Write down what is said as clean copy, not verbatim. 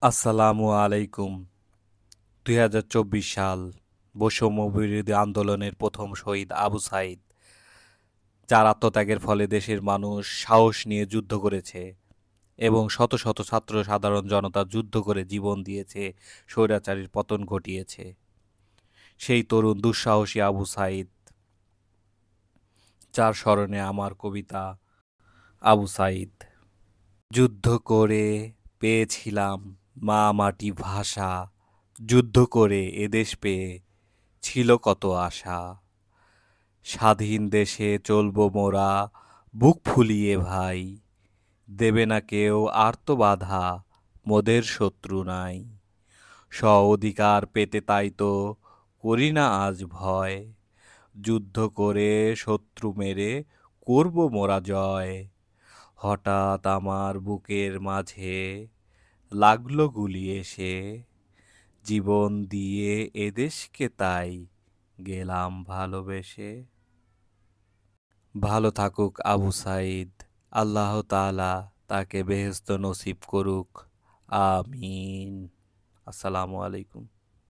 আসসালামু আলাইকুম। ২০২৪ সাল বৈষম্যবিরোধী আন্দোলনের প্রথম শহীদ আবু সাঈদ, যার আত্মত্যাগের ফলে দেশের মানুষ সাহস নিয়ে যুদ্ধ করেছে এবং শত শত ছাত্র সাধারণ জনতা যুদ্ধ করে জীবন দিয়েছে, স্বৈরাচারীর পতন ঘটিয়েছে। সেই তরুণ দুঃসাহসী আবু সাঈদ, যার স্মরণে আমার কবিতা আবু সাঈদ। যুদ্ধ করে পেয়েছিলাম মা মাটি ভাষা, যুদ্ধ করে এদেশ পেয়ে ছিল কত আশা। স্বাধীন দেশে চলবো মোরা বুক ফুলিয়ে ভাই, দেবে না কেউ আর্ত বাধা, মোদের শত্রু নাই। স্ব অধিকার পেতে তাই তো করি না আজ ভয়, যুদ্ধ করে শত্রু মেরে করব মোরা জয়। হঠাৎ আমার বুকের মাঝে লাগলো গুলি এসে, জীবন দিয়ে এদেশকে তাই গেলাম ভালোবেসে। ভালো থাকুক আবু সাঈদ, আল্লাহ তাআলা তাকে বেহেশত নসিব করুক, আমিন। আসসালামু আলাইকুম।